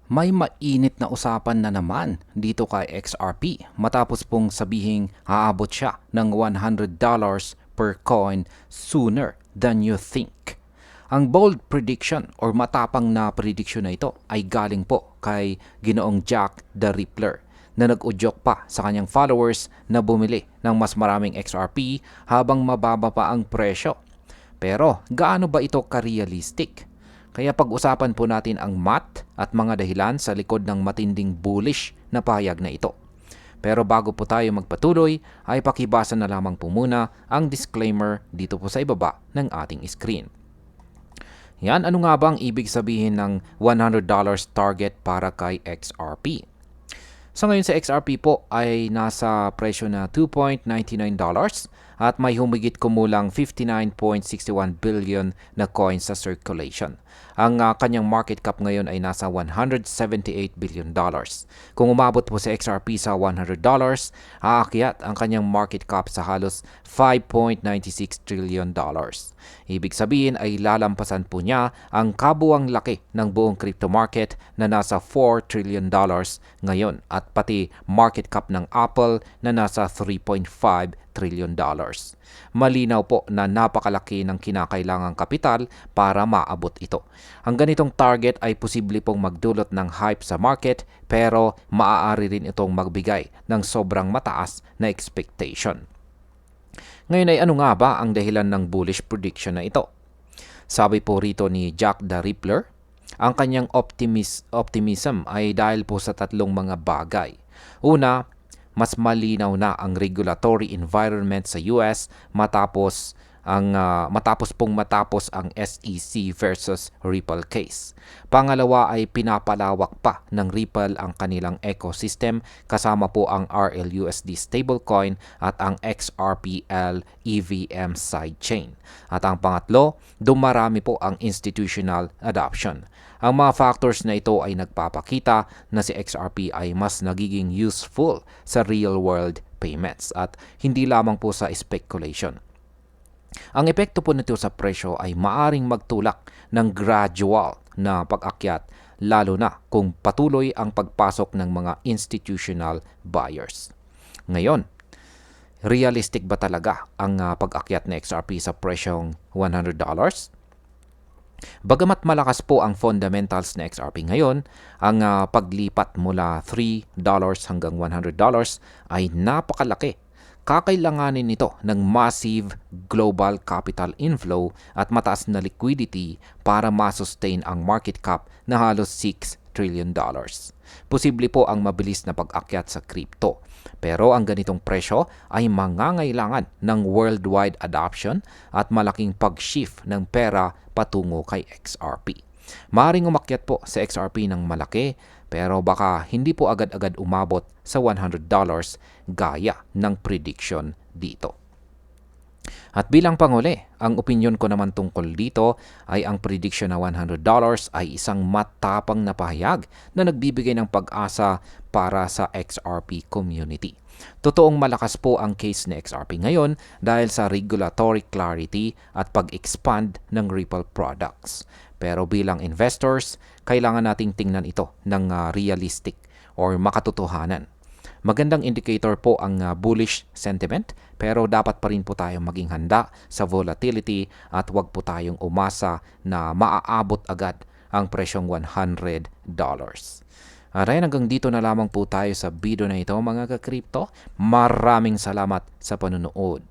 May mainit na usapan na naman dito kay XRP matapos pong sabihing aabot siya ng $100 per coin sooner than you think. Ang bold prediction or matapang na prediction na ito ay galing po kay Ginoong Jack the Rippler na nag-udyok pa sa kanyang followers na bumili ng mas maraming XRP habang mababa pa ang presyo. Pero gaano ba ito ka-realistic? Kaya pag-usapan po natin ang math at mga dahilan sa likod ng matinding bullish na pahayag na ito. Pero bago po tayo magpatuloy, ay pakibasa na lamang po muna ang disclaimer dito po sa ibaba ng ating screen. Yan, ano nga bang ibig sabihin ng $100 target para kay XRP? So ngayon sa XRP po ay nasa presyo na $2.99 at may humigit kumulang 59.61 billion na coins sa circulation. Ang kanyang market cap ngayon ay nasa $178 billion. Kung umabot po sa XRP sa $100, aakyat ang kanyang market cap sa halos $5.96 trillion. Ibig sabihin ay lalampasan po niya ang kabuang laki ng buong crypto market na nasa $4 trillion ngayon at pati market cap ng Apple na nasa $3.5 trillion. Malinaw po na napakalaki ng kinakailangang kapital para maabot ito. Ang ganitong target ay posible pong magdulot ng hype sa market pero maaari rin itong magbigay ng sobrang mataas na expectation. Ngayon ay ano nga ba ang dahilan ng bullish prediction na ito? Sabi po rito ni Jack the Rippler, ang kanyang optimism ay dahil po sa tatlong mga bagay. Una, mas malinaw na ang regulatory environment sa US matapos ang SEC versus Ripple case. Pangalawa ay pinapalawak pa ng Ripple ang kanilang ecosystem kasama po ang RLUSD stablecoin at ang XRPL EVM sidechain. At ang pangatlo, dumarami po ang institutional adoption. Ang mga factors na ito ay nagpapakita na si XRP ay mas nagiging useful sa real-world payments at hindi lamang po sa speculation. Ang epekto po nito sa presyo ay maaring magtulak ng gradual na pag-akyat lalo na kung patuloy ang pagpasok ng mga institutional buyers. Ngayon, realistic ba talaga ang pag-akyat ng XRP sa presyong $100? Bagamat malakas po ang fundamentals na XRP ngayon, ang paglipat mula $3 hanggang $100 ay napakalaki. Kakailanganin nito ng massive global capital inflow at mataas na liquidity para ma-sustain ang market cap na halos $6 trillion. Posible po ang mabilis na pag-akyat sa crypto. Pero ang ganitong presyo ay mangangailangan ng worldwide adoption at malaking pag-shift ng pera patungo kay XRP. Maaaring umakyat po sa XRP ng malaki pero baka hindi po agad-agad umabot sa $100 gaya ng prediction dito. At bilang panghuli, ang opinyon ko naman tungkol dito ay ang prediction na $100 ay isang matapang na pahayag na nagbibigay ng pag-asa para sa XRP community. Totoong malakas po ang case ni XRP ngayon dahil sa regulatory clarity at pag-expand ng Ripple products. Pero bilang investors, kailangan nating tingnan ito ng realistic or makatotohanan. Magandang indicator po ang bullish sentiment pero dapat pa rin po tayong maging handa sa volatility at huwag po tayong umasa na maaabot agad ang presyong $100. At hanggang dito na lamang po tayo sa video na ito mga ka-crypto. Maraming salamat sa panunood.